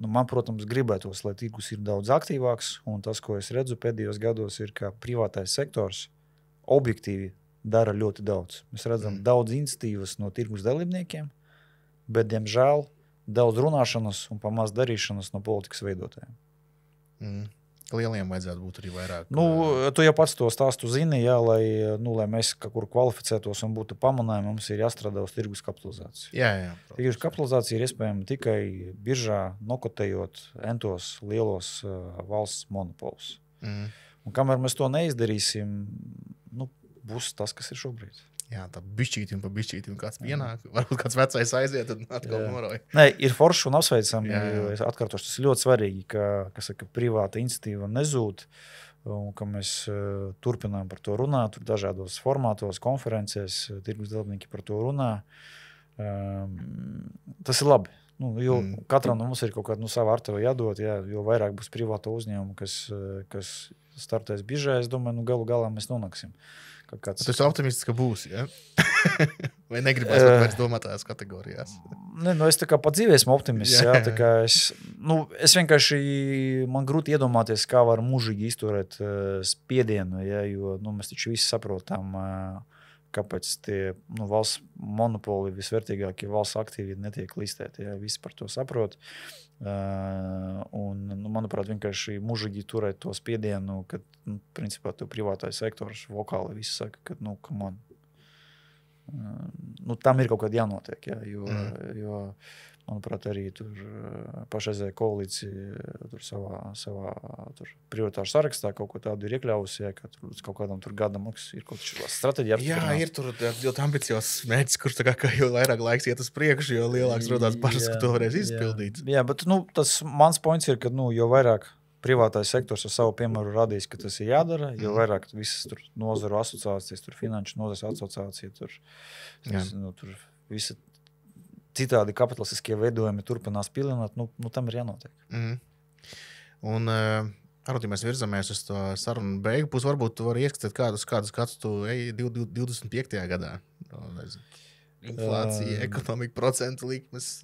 man, protams, gribētos, lai tirgus ir daudz aktīvāks, un tas, ko es redzu pēdējos gados, ir, ka privātais sektors objektīvi dara ļoti daudz. Mēs redzam daudz iniciatīvas no tirgus dalībniekiem, bet, diemžēl, daudz runāšanas un pamaz darīšanas no politikas veidotājiem. Lieliem vajadzētu būt arī vairāk. Tu jau pats to stāstu zini, jā, lai mēs kaut kur kvalificētos un būtu pamanājumi, mums ir jāstrādā uz tirgus kapitalizāciju. Jā. Tirgus kapitalizācija ir iespējama tikai biržā nokotējot entos lielos valsts monopolus. Un kamēr mēs to neizdarīsim, būs tas, kas ir šobrīd. Jā, tā bišķītim pa bišķītim kāds pienāk. Varbūt kāds vecais aiziet, tad atkal noroja. Nē, ir forši un apsveicami. Es atkārtošu, tas ir ļoti svarīgi, ka privāta iniciatīva nezūd, un ka mēs turpinām par to runāt, tur dažādos formātos, konferencēs, tirgus dalībnieki par to runā. Tas ir labi. Jo katram no mums ir kaut kāda sava artava jādod, jo vairāk būs privāto uzņēmumu, kas startēs biržā, es domāju, galu galā mēs nonāksim. Tu esi optimists, ka būs, ja? Vai negribēs kaut vairs domāt tās kategorijās? Es tā kā pat dzīvē esmu optimists. Tā kā es vienkārši, man grūti iedomāties, kā var mūžīgi izturēt spiedienu, jo mēs taču visi saprotam, kāpēc tie valsts monopoli visvērtīgākie valsts aktīvi netiek listēti. Ja? Visi par to saprot. Manuprāt, vienkārši mūžīgi turēt to spiedienu, kad, principā, tu privātais sektors vokāli visi saka, ka, come on. Tam ir kaut kāda jānotiek, ja? Jo manuprāt, arī tur pašreizējā koalīcija tur savā tur prioritāru sarakstā kaut ko tādu ir iekļāvusi, ja, ka tur kaut kādam tur gadam ir kaut kāda strateģija. Jā, ir tur ļoti ambiciozs mērķis, kurš tā kā jo vairāk laiks iet uz priekšu, jo lielāks rodās bažas, ka to varēs izpildīt. Jā, bet tas mans points ir, ka jo vairāk privātais sektors ar savu piemēru radīs, ka tas ir jādara, jo vairāk visas tur nozaru asociācijas, tur finanšu nozaru asociācija, tur visi citādi kapitalistiskie veidojumi turpinās pilināt, tam ir jānotiek. Un Arūti, mēs virzamies uz to sarunu beigu pusi. Varbūt tu vari ieskatīt kādus skats tu ej 25. gadā. Inflācija, ekonomika, procentu likmes.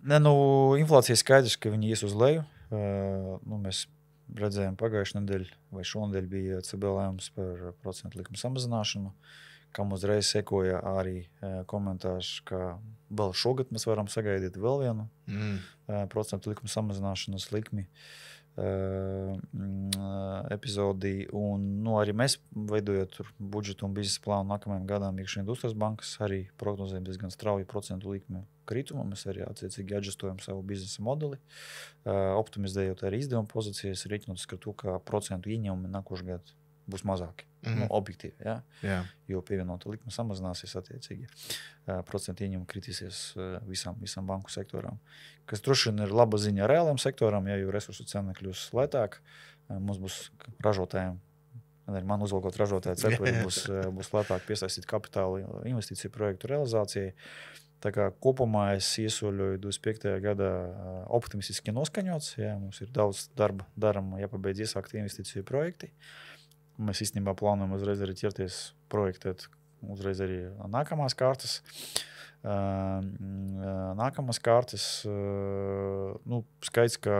Inflācija skaidrs, ka viņi ies uz leju. Mēs redzējām pagājušajā nedēļā vai šonedēļ bija ECB lēmums par procentu likumu samazināšanu, kam uzreiz sekoja arī komentārs, ka vēl šogad mēs varam sagaidīt vēl vienu procentu likumu samazināšanas likmi epizodī. Un arī mēs, veidojot budžetu un biznesa plānu nākamajam gadam, iekšējā Industras bankas arī prognozējam diezgan strauju procentu likmi kritumu. Mēs arī attiecīgi adžustojam savu biznesa modeli, optimizējot arī izdevuma pozīcijas, rēķinoties ar to, ka procentu ieņēmumi nākošais gads būs mazāki. Objektīvi, ja? Jā. Jo pievienota likme samazināsies attiecīgi. Procentu ieņēmumi kritīsies visam banku sektoram. Kas droši vien ir laba ziņa reālajam sektoram, ja jo resursu cena kļūs lētāk, mums būs ražotājiem, man uzvalkot ražotāju cepuri, būs lētāk piesaistīt kapitālu investīciju projektu realizācijai. Tā kā kopumā es iesoļoju 25. gadā optimistiski noskaņots. Ja, mums ir daudz darba darām, jāpabeidz iesākt investīciju projekti. Mēs īstenībā plānojam uzreiz arī ķerties projektēt uzreiz arī nākamās kārtas. Skaidrs, ka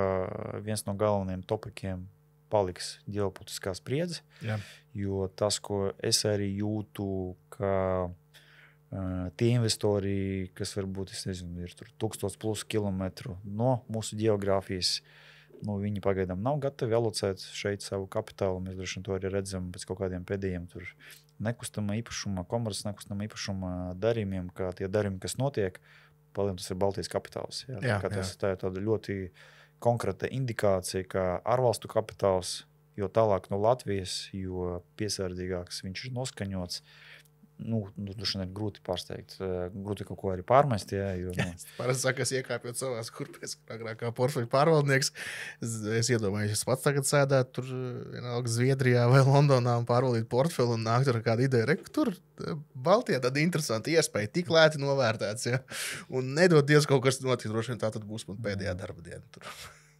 viens no galvenajiem topikiem paliks ģeopolitiskā spriedze, jo tas, ko es arī jūtu, ka tie investori, kas varbūt, ir tur 1000+ kilometru no mūsu geogrāfijas, viņi pagaidām nav gatavi alocēt šeit savu kapitālu. Mēs droši vien to arī redzam pēc kaut kādiem pēdējiem tur nekustamā īpašuma, komerces nekustamā īpašuma darījumiem, ka tie darījumi, kas notiek, paliem tas ir Baltijas kapitāls. Ja? Tā ir tāda ļoti konkrēta indikācija, ka ārvalstu kapitāls, jo tālāk no Latvijas, jo piesardzīgāks viņš ir noskaņots. Droši vien ir grūti pārsteigt, grūti kaut ko arī pārmest. Parasti saka, es iekāpjot savās kurpēs, agrākā portfeļu pārvaldnieks. Es iedomājos, es pats tagad sēdētu tur vienalga Zviedrijā vai Londonā un pārvaldīt portfeli un nākt ar kādu ideju. Tur Baltijā tāda interesanta iespēja, tik lēti novērtēts. Ja? Un nedod Dievs kaut kas notiek, droši vien tā tad būs man pēdējā darba diena. Tur.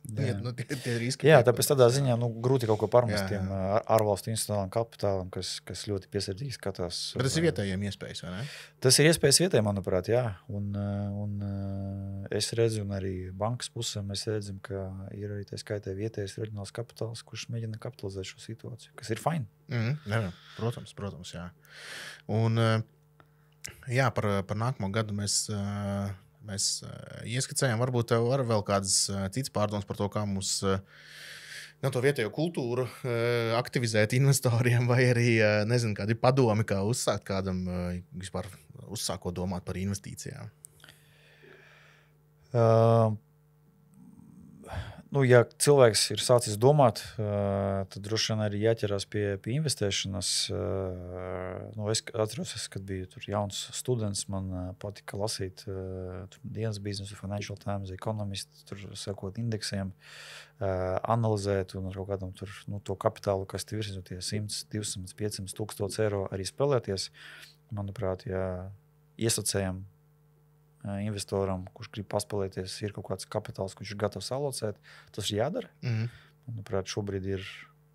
Tie riski. Jā, tāpēc tādā ziņā grūti kaut ko pārmest tiem ārvalstu institucionālām kapitālam, kas ļoti piesardzīgi skatās. Bet tas ir vietējiem iespējas, vai ne? Tas ir iespējas vietējiem, manuprāt, jā. Un es redzu, un arī bankas pusē mēs redzam, ka ir arī tā skaitā vietējais reģionāls kapitāls, kurš mēģina kapitalizēt šo situāciju, kas ir fine. Protams, jā. Un jā, par nākamo gadu mēs ieskicējām, varbūt tev var vēl kādas citas pārdomas par to, kā mums to vietējo kultūru aktivizēt investoriem, vai arī, nezinu, kādi padomi, kā uzsākt kādam vispār uzsākot domāt par investīcijām. Ja cilvēks ir sācis domāt, tad droši vien arī jāķerās pie investēšanas. Es atceros, kad biju tur jauns students, man patika lasīt dienas biznesu, Financial Times, Economist, tur sekot indeksiem, analizēt un ar kaut kādam tur, to kapitālu, kas te virzīties 100, 200, 500 tūkstoši eiro arī spēlēties. Manuprāt, ja iesacējam investoram, kurš grib paspēlēties, ir kaut kāds kapitāls, kurš ir gatavs alocēt, tas ir jādara. Manuprāt, šobrīd ir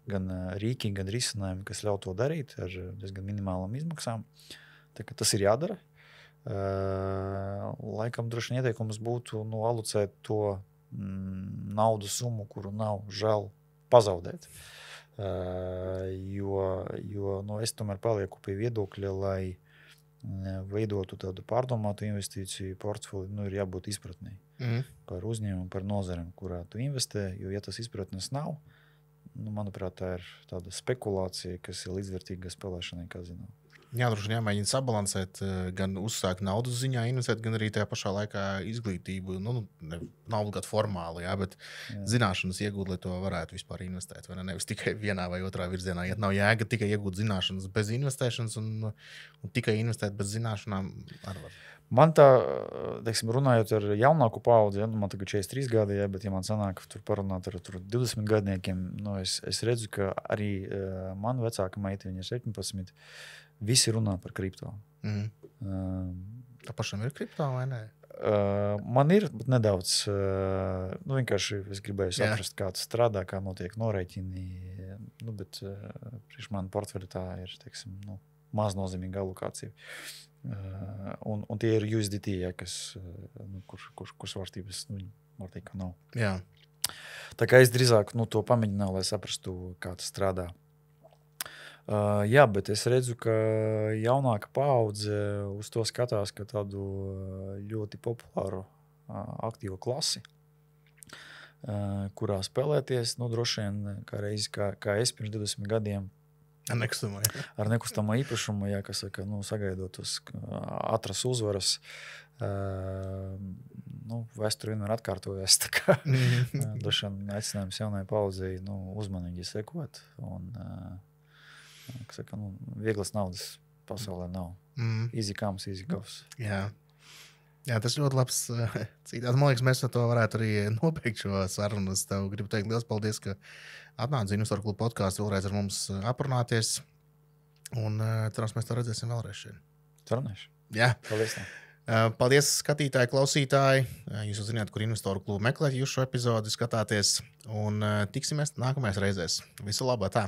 gan rīki, gan risinājumi, kas ļauj to darīt ar diezgan minimālām izmaksām. Tā kā tas ir jādara. Laikam droši vien ieteikums būtu alocēt to naudu summu, kuru nav žēl pazaudēt. Jo es tomēr palieku pie viedokļa, lai veidotu tādu pārdomātu investīciju portfeli, ir jābūt izpratnei par uzņēmumu, par nozarēm, kurā tu investē. Jo, ja tas izpratnes nav, manuprāt, tā ir tāda spekulācija, kas ir līdzvērtīga spēlēšanai kazino. Jā, droši vien jāmēģina sabalansēt, gan uzsākt naudas ziņā, investēt, gan arī tajā pašā laikā izglītību. Nav obligāti formāli, bet zināšanas iegūt, lai to varētu vispār investēt. Nevis tikai vienā vai otrā virzienā. Ja nav jēga tikai iegūt zināšanas bez investēšanas un tikai investēt bez zināšanām, arī var. Man tā, teiksim, runājot ar jaunāku paudzi, man tagad 43 gadi, bet, ja man sanāk tur parunāt ar 20 gadniekiem, es redzu, ka arī man vecāka meita, viņa ir 17, visi runā par kripto. Tā pašam ir kripto vai ne? Man ir, bet nedaudz. Vienkārši es gribēju saprast, kā tas strādā, kā notiek norēķini. Bet priekš man portfeļi tā ir, teiksim, maznozīmīga alokācija. Un tie ir USDT, kas, kur svārstības, var teikt, ka nav. Jā. Tā kā es drīzāk to pamēģināju, lai saprastu, kā tas strādā. Jā, bet es redzu, ka jaunāka paudze uz to skatās, ka tādu ļoti populāru aktīvu klasi, kurā spēlēties, droši vien kā es pirms 20 gadiem ar nekustamo īpašumu, kas saka, sagaidot uz ātras uzvaras, vēsture vienmēr atkārtojas. Droši vien aicinājums jaunai paudzei uzmanīgi sekot un saka, vieglas naudas pasaulē nav. Easy comes, easy goes. Jā, tas ļoti labs citāts. Man liekas, mēs ar to varētu arī nobeigt šo sarunu. Es tev gribu teikt liels paldies, ka atnāci Investoru klubu podkāstu vēlreiz ar mums aprunāties. Un cerams, mēs to redzēsim vēlreiz šeit. Cerams. Jā. Paldies. Paldies, skatītāji, klausītāji. Jūs zināt, kur Investoru klubu meklēt. Jūs šo epizodi skatāties. Un tiksimies nākamajās reizēs. Visu labu, tā!